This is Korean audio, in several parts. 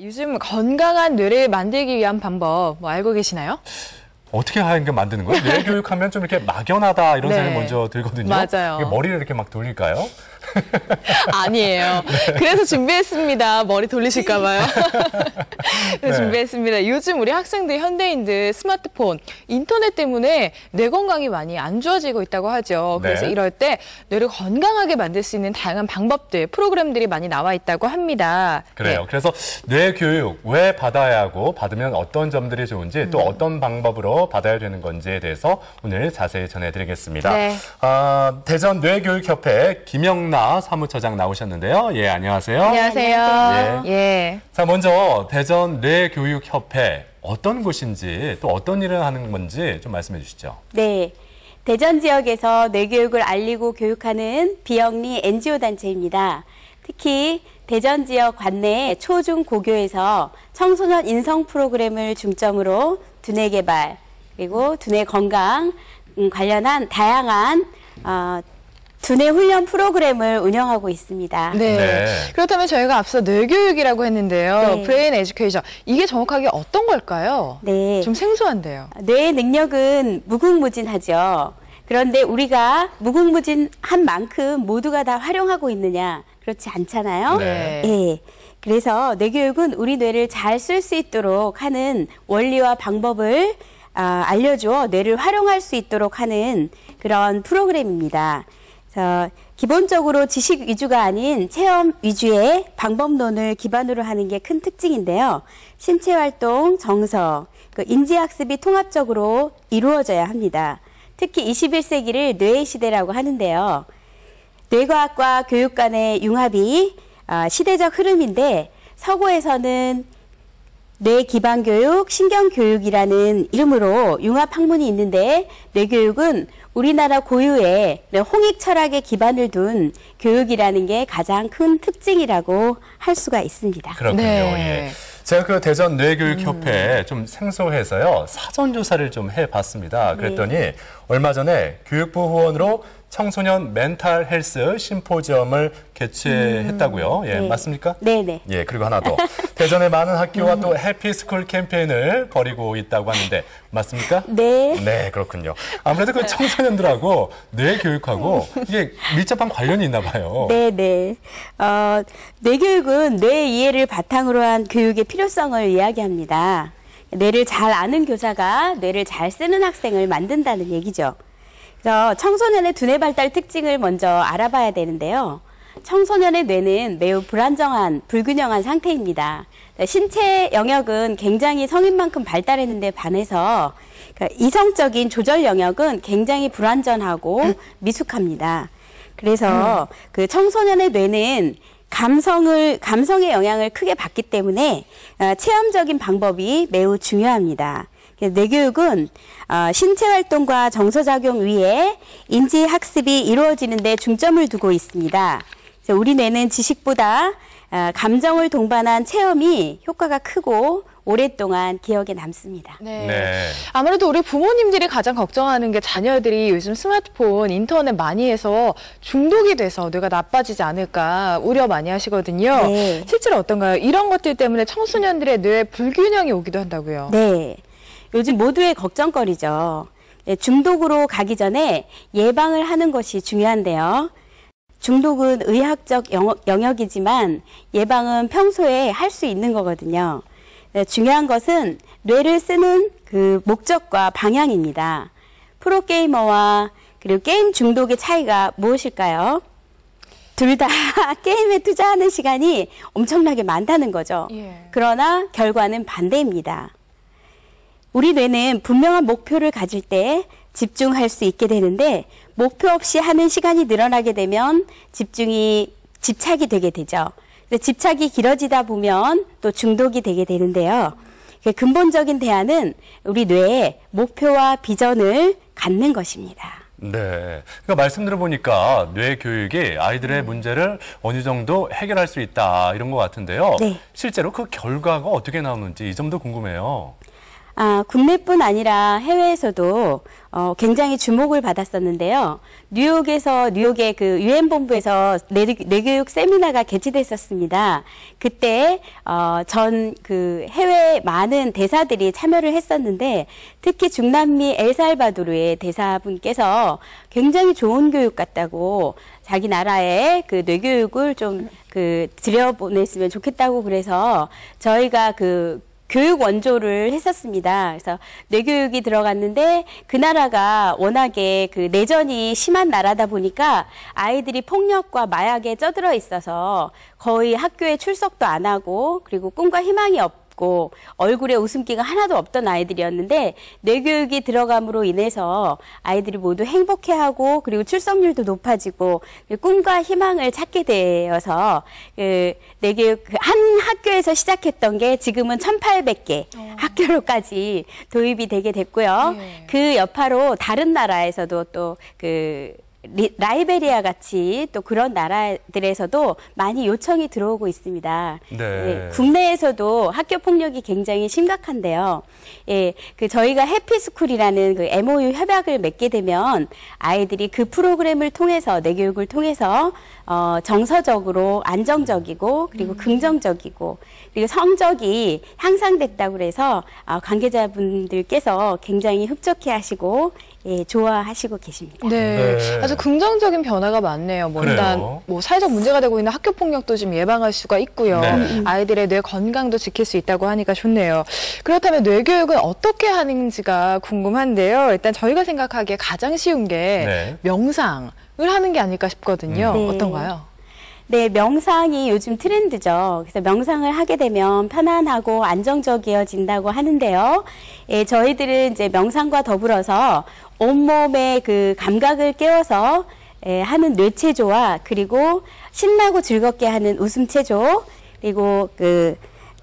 요즘 건강한 뇌를 만들기 위한 방법 뭐 알고 계시나요? 어떻게 하는 만드는 거예요? 뇌 교육하면 좀 이렇게 막연하다 이런 네. 생각이 먼저 들거든요. 맞아요. 머리를 이렇게 막 돌릴까요? 아니에요. 그래서 준비했습니다. 머리 돌리실까 봐요. 네. 준비했습니다. 요즘 우리 학생들, 현대인들 스마트폰, 인터넷 때문에 뇌 건강이 많이 안 좋아지고 있다고 하죠. 그래서 네. 이럴 때 뇌를 건강하게 만들 수 있는 다양한 방법들, 프로그램들이 많이 나와 있다고 합니다. 그래요. 네. 그래서 뇌 교육 왜 받아야 하고 받으면 어떤 점들이 좋은지 또 어떤 방법으로 받아야 되는 건지에 대해서 오늘 자세히 전해드리겠습니다. 네. 대전 뇌교육협회 김영나 사무처장 나오셨는데요. 예, 안녕하세요. 안녕하세요. 예. 자, 먼저 대전 뇌교육협회 어떤 곳인지 또 어떤 일을 하는 건지 좀 말씀해 주시죠. 네, 대전 지역에서 뇌교육을 알리고 교육하는 비영리 NGO 단체입니다. 특히 대전 지역 관내 초, 중, 고교에서 청소년 인성 프로그램을 중점으로 두뇌 개발 그리고 두뇌 건강 관련한 다양한 두뇌 훈련 프로그램을 운영하고 있습니다. 네. 네. 그렇다면 저희가 앞서 뇌교육이라고 했는데요. 네. 브레인 에듀케이션. 이게 정확하게 어떤 걸까요? 네. 좀 생소한데요. 뇌의 능력은 무궁무진하죠. 그런데 우리가 무궁무진한 만큼 모두가 다 활용하고 있느냐? 그렇지 않잖아요. 네. 예. 그래서 뇌교육은 우리 뇌를 잘 쓸 수 있도록 하는 원리와 방법을 알려주어 뇌를 활용할 수 있도록 하는 그런 프로그램입니다. 그래서 기본적으로 지식 위주가 아닌 체험 위주의 방법론을 기반으로 하는 게 큰 특징인데요. 신체활동, 정서, 인지학습이 통합적으로 이루어져야 합니다. 특히 21세기를 뇌의 시대라고 하는데요. 뇌과학과 교육 간의 융합이 시대적 흐름인데 서구에서는 뇌기반교육, 신경교육이라는 이름으로 융합 학문이 있는데 뇌교육은 우리나라 고유의 홍익 철학에 기반을 둔 교육이라는 게 가장 큰 특징이라고 할 수가 있습니다. 그렇군요. 네. 예. 제가 그 대전 뇌교육협회에 좀 생소해서요. 사전조사를 좀 해봤습니다. 그랬더니 얼마 전에 교육부 후원으로 청소년 멘탈 헬스 심포지엄을 개최했다고요. 예, 네. 맞습니까? 네네. 예, 그리고 하나 더. 대전의 많은 학교와 또 해피스쿨 캠페인을 벌이고 있다고 하는데 맞습니까? 네. 네, 그렇군요. 아무래도 그 청소년들하고 뇌 교육하고 이게 밀접한 관련이 있나 봐요. 네네. 뇌교육은 뇌 이해를 바탕으로 한 교육의 필요성을 이야기합니다. 뇌를 잘 아는 교사가 뇌를 잘 쓰는 학생을 만든다는 얘기죠. 그래서 청소년의 두뇌 발달 특징을 먼저 알아봐야 되는데요. 청소년의 뇌는 매우 불안정한, 불균형한 상태입니다. 신체 영역은 굉장히 성인만큼 발달했는데 반해서 이성적인 조절 영역은 굉장히 불완전하고 미숙합니다. 그래서 그 청소년의 뇌는 감성의 영향을 크게 받기 때문에 체험적인 방법이 매우 중요합니다. 뇌교육은 신체 활동과 정서작용 위에 인지 학습이 이루어지는 데 중점을 두고 있습니다. 그래서 우리 뇌는 지식보다 감정을 동반한 체험이 효과가 크고 오랫동안 기억에 남습니다. 네. 네. 아무래도 우리 부모님들이 가장 걱정하는 게 자녀들이 요즘 스마트폰, 인터넷 많이 해서 중독이 돼서 뇌가 나빠지지 않을까 우려 많이 하시거든요. 네. 실제로 어떤가요? 이런 것들 때문에 청소년들의 뇌에 불균형이 오기도 한다고요. 네. 요즘 모두의 걱정거리죠. 중독으로 가기 전에 예방을 하는 것이 중요한데요. 중독은 의학적 영역이지만 예방은 평소에 할 수 있는 거거든요. 중요한 것은 뇌를 쓰는 그 목적과 방향입니다. 프로게이머와 그리고 게임 중독의 차이가 무엇일까요? 둘 다 게임에 투자하는 시간이 엄청나게 많다는 거죠. 예. 그러나 결과는 반대입니다. 우리 뇌는 분명한 목표를 가질 때 집중할 수 있게 되는데 목표 없이 하는 시간이 늘어나게 되면 집착이 되게 되죠. 집착이 길어지다 보면 또 중독이 되게 되는데요. 근본적인 대안은 우리 뇌에 목표와 비전을 갖는 것입니다. 네. 그러니까 말씀 들어보니까 뇌 교육이 아이들의 문제를 어느 정도 해결할 수 있다 이런 것 같은데요. 네. 실제로 그 결과가 어떻게 나오는지 이 점도 궁금해요. 국내뿐 아니라 해외에서도 굉장히 주목을 받았었는데요. 뉴욕의 그 유엔 본부에서 뇌교육 세미나가 개최됐었습니다. 그때 전 그 해외 많은 대사들이 참여를 했었는데 특히 중남미 엘살바도르의 대사분께서 굉장히 좋은 교육 같다고 자기 나라에 그 뇌교육을 좀 들여보냈으면 좋겠다고 그래서 저희가 교육 원조를 했었습니다. 그래서 뇌교육이 들어갔는데 그 나라가 워낙에 그 내전이 심한 나라다 보니까 아이들이 폭력과 마약에 쩌들어 있어서 거의 학교에 출석도 안 하고 그리고 꿈과 희망이 없고 얼굴에 웃음기가 하나도 없던 아이들이었는데 뇌교육이 들어감으로 인해서 아이들이 모두 행복해하고 그리고 출석률도 높아지고 꿈과 희망을 찾게 되어서 뇌교육 한 학교에서 시작했던 게 지금은 1,800개 학교로까지 도입이 되게 됐고요. 그 여파로 다른 나라에서도 또 라이베리아 같이 또 그런 나라들에서도 많이 요청이 들어오고 있습니다. 네. 국내에서도 학교 폭력이 굉장히 심각한데요. 저희가 해피스쿨이라는 그 MOU 협약을 맺게 되면 아이들이 그 프로그램을 통해서 뇌교육을 통해서 정서적으로 안정적이고 그리고 긍정적이고 그리고 성적이 향상됐다고 그래서 관계자분들께서 굉장히 흡족해하시고 좋아하시고 계십니다. 네, 아주 긍정적인 변화가 많네요. 일단 사회적 문제가 되고 있는 학교 폭력도 좀 예방할 수가 있고요. 네. 아이들의 뇌 건강도 지킬 수 있다고 하니까 좋네요. 그렇다면 뇌교육은 어떻게 하는지가 궁금한데요. 일단 저희가 생각하기에 가장 쉬운 게 명상을 하는 게 아닐까 싶거든요. 어떤가요? 네, 명상이 요즘 트렌드죠. 그래서 명상을 하게 되면 편안하고 안정적이어진다고 하는데요. 저희들은 이제 명상과 더불어서 온몸의 그 감각을 깨워서 하는 뇌체조와 그리고 신나고 즐겁게 하는 웃음체조 그리고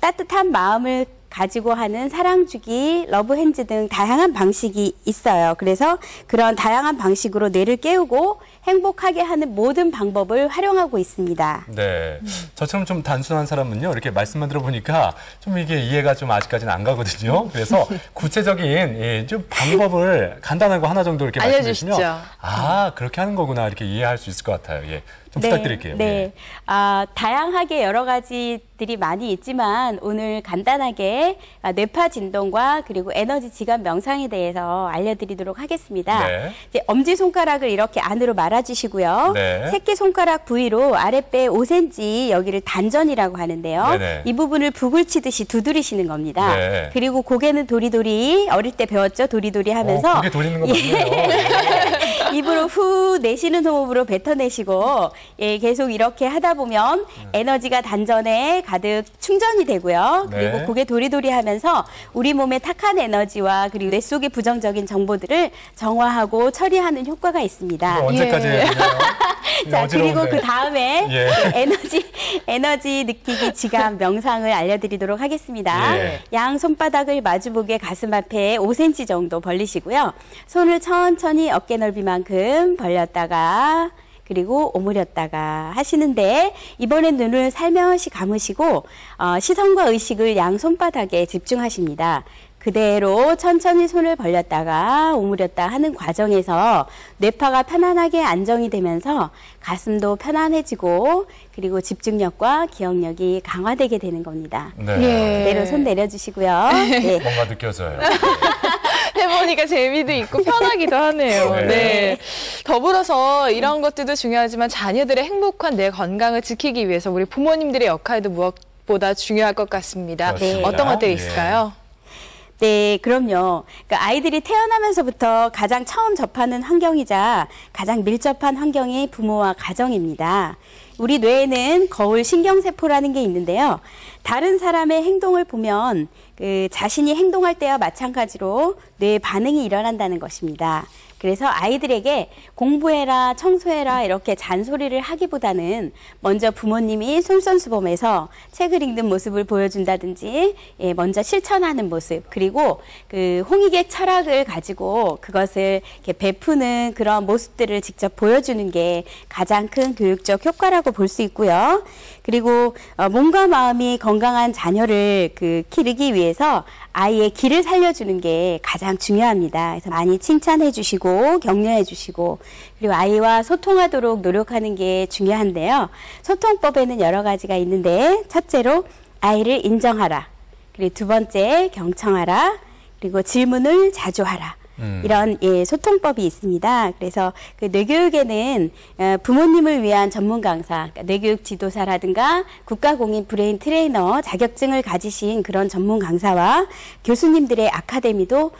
따뜻한 마음을 가지고 하는 사랑주기, 러브핸즈 등 다양한 방식이 있어요. 그래서 그런 다양한 방식으로 뇌를 깨우고 행복하게 하는 모든 방법을 활용하고 있습니다. 네. 저처럼 좀 단순한 사람은요, 이렇게 말씀만 들어보니까 좀 이게 이해가 좀 아직까지는 안 가거든요. 그래서 구체적인 좀 방법을 간단한 거 하나 정도 이렇게 말씀해 주시면 그렇게 하는 거구나 이렇게 이해할 수 있을 것 같아요. 좀 부탁드릴게요. 네. 다양하게 여러 가지들이 많이 있지만 오늘 간단하게 뇌파 진동과 그리고 에너지 지각 명상에 대해서 알려드리도록 하겠습니다. 이제 엄지손가락을 이렇게 안으로 말아주시고요. 새끼손가락 부위로 아랫배 5cm 여기를 단전이라고 하는데요. 이 부분을 북을 치듯이 두드리시는 겁니다. 그리고 고개는 도리도리, 어릴 때 배웠죠? 도리도리 하면서 고개 돌리는 거 맞네요. 입으로 후 내쉬는 호흡으로 뱉어내시고 계속 이렇게 하다 보면 에너지가 단전에 가득 충전이 되고요. 그리고 고개 도리도리 하면서 우리 몸의 탁한 에너지와 그리고 뇌 속의 부정적인 정보들을 정화하고 처리하는 효과가 있습니다. 언제까지 해야 되나요? 자, 그리고 그 다음에 에너지 느끼기 지각 명상을 알려드리도록 하겠습니다. 양 손바닥을 마주보게 가슴 앞에 5cm 정도 벌리시고요. 손을 천천히 어깨 넓이만큼 벌렸다가 그리고 오므렸다가 하시는데 이번엔 눈을 살며시 감으시고 시선과 의식을 양 손바닥에 집중하십니다. 그대로 천천히 손을 벌렸다가 오므렸다 하는 과정에서 뇌파가 편안하게 안정이 되면서 가슴도 편안해지고 그리고 집중력과 기억력이 강화되게 되는 겁니다. 그대로 손 내려주시고요. 뭔가 느껴져요. 해보니까 재미도 있고 편하기도 하네요. 더불어서 이런 것들도 중요하지만 자녀들의 행복한 뇌 건강을 지키기 위해서 우리 부모님들의 역할도 무엇보다 중요할 것 같습니다. 어떤 것들이 있을까요? 네, 그럼요. 그러니까 아이들이 태어나면서부터 가장 처음 접하는 환경이자 가장 밀접한 환경이 부모와 가정입니다. 우리 뇌에는 거울 신경세포라는 게 있는데요. 다른 사람의 행동을 보면 자신이 행동할 때와 마찬가지로 뇌의 반응이 일어난다는 것입니다. 그래서 아이들에게 공부해라, 청소해라 이렇게 잔소리를 하기보다는 먼저 부모님이 솔선수범해서 책을 읽는 모습을 보여준다든지 먼저 실천하는 모습 그리고 홍익의 철학을 가지고 그것을 이렇게 베푸는 그런 모습들을 직접 보여주는 게 가장 큰 교육적 효과라고 볼 수 있고요. 그리고 몸과 마음이 건강 건강한 자녀를 기르기 위해서 아이의 기를 살려주는 게 가장 중요합니다. 그래서 많이 칭찬해 주시고 격려해 주시고 그리고 아이와 소통하도록 노력하는 게 중요한데요. 소통법에는 여러 가지가 있는데 첫째로 아이를 인정하라. 그리고 두 번째 경청하라. 그리고 질문을 자주 하라. 이런 소통법이 있습니다. 그래서 그 뇌교육에는 부모님을 위한 전문 강사, 그러니까 뇌교육 지도사라든가 국가공인 브레인 트레이너 자격증을 가지신 그런 전문 강사와 교수님들의 아카데미도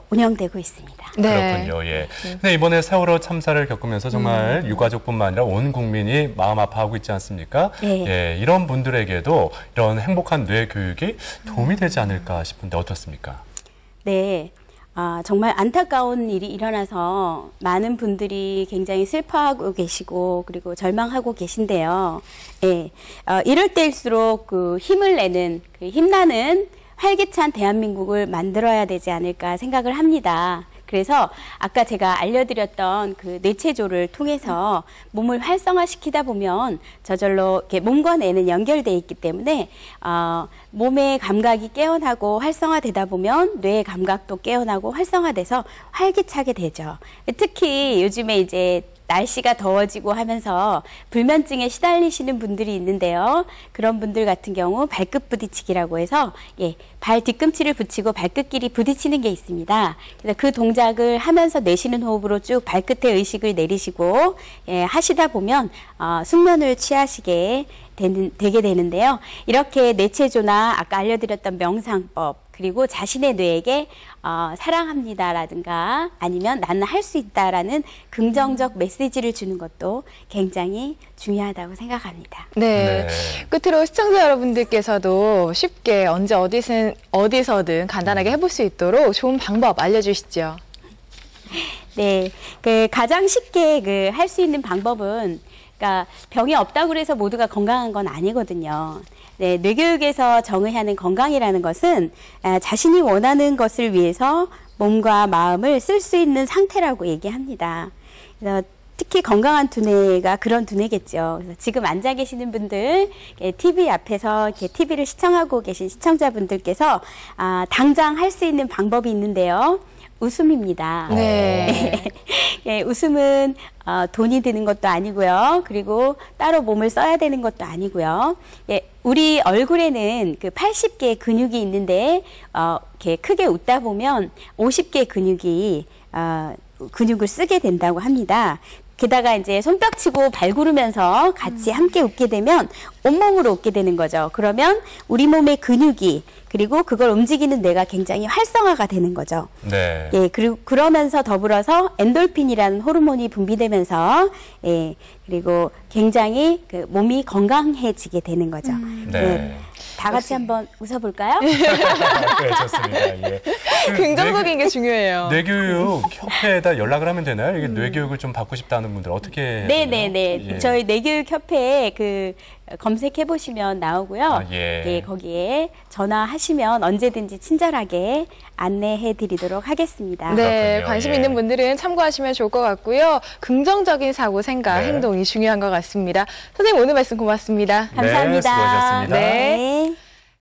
운영되고 있습니다. 네. 그렇군요. 예. 근데 이번에 세월호 참사를 겪으면서 정말 유가족뿐만 아니라 온 국민이 마음 아파하고 있지 않습니까? 네. 예, 이런 분들에게도 이런 행복한 뇌 교육이 도움이 되지 않을까 싶은데 어떻습니까? 네. 정말 안타까운 일이 일어나서 많은 분들이 굉장히 슬퍼하고 계시고 그리고 절망하고 계신데요. 예, 이럴 때일수록 힘을 내는 힘나는 활기찬 대한민국을 만들어야 되지 않을까 생각을 합니다. 그래서 아까 제가 알려드렸던 그 뇌체조를 통해서 몸을 활성화시키다 보면 저절로 이렇게 몸과 뇌는 연결돼 있기 때문에 몸의 감각이 깨어나고 활성화되다 보면 뇌의 감각도 깨어나고 활성화돼서 활기차게 되죠. 특히 요즘에 이제 날씨가 더워지고 하면서 불면증에 시달리시는 분들이 있는데요. 그런 분들 같은 경우 발끝 부딪히기라고 해서 발 뒤꿈치를 붙이고 발끝끼리 부딪히는 게 있습니다. 그래서 그 동작을 하면서 내쉬는 호흡으로 쭉 발끝에 의식을 내리시고 하시다 보면 숙면을 취하시게 되게 되는데요. 이렇게 뇌체조나 아까 알려드렸던 명상법 그리고 자신의 뇌에게 사랑합니다라든가 아니면 나는 할 수 있다라는 긍정적 메시지를 주는 것도 굉장히 중요하다고 생각합니다. 네. 끝으로 시청자 여러분들께서도 쉽게 언제 어디서든 간단하게 해볼 수 있도록 좋은 방법 알려주시죠. 네. 가장 쉽게 할 수 있는 방법은 그러니까 병이 없다고 해서 모두가 건강한 건 아니거든요. 네, 뇌교육에서 정의하는 건강이라는 것은 자신이 원하는 것을 위해서 몸과 마음을 쓸 수 있는 상태라고 얘기합니다. 그래서 특히 건강한 두뇌가 그런 두뇌겠죠. 그래서 지금 앉아 계시는 분들, TV 앞에서 이렇게 TV를 시청하고 계신 시청자분들께서 당장 할 수 있는 방법이 있는데요. 웃음입니다. 네. 예, 웃음은 돈이 드는 것도 아니고요. 그리고 따로 몸을 써야 되는 것도 아니고요. 예, 우리 얼굴에는 80개의 근육이 있는데 이렇게 크게 웃다 보면 50개의 근육을 쓰게 된다고 합니다. 게다가 이제 손뼉치고 발구르면서 같이 함께 웃게 되면 온몸으로 웃게 되는 거죠. 그러면 우리 몸의 근육이 그리고 그걸 움직이는 뇌가 굉장히 활성화가 되는 거죠. 네. 예, 그리고 그러면서 더불어서 엔돌핀이라는 호르몬이 분비되면서 그리고 굉장히 몸이 건강해지게 되는 거죠. 네. 예, 다 같이 한번 웃어볼까요? 네, 좋습니다. 예. 긍정적인 게 중요해요. 뇌교육 협회에다 연락을 하면 되나요? 이게 뇌교육을 좀 받고 싶다는 분들 어떻게 해야 되나요? 네네네. 예. 저희 뇌교육협회에 검색해 보시면 나오고요. 예. 거기에 전화하시면 언제든지 친절하게 안내해 드리도록 하겠습니다. 네, 그렇군요. 관심 예. 있는 분들은 참고하시면 좋을 것 같고요. 긍정적인 사고, 생각, 네. 행동이 중요한 것 같습니다. 선생님 오늘 말씀 고맙습니다. 감사합니다. 네, 수고하셨습니다. 네. 네.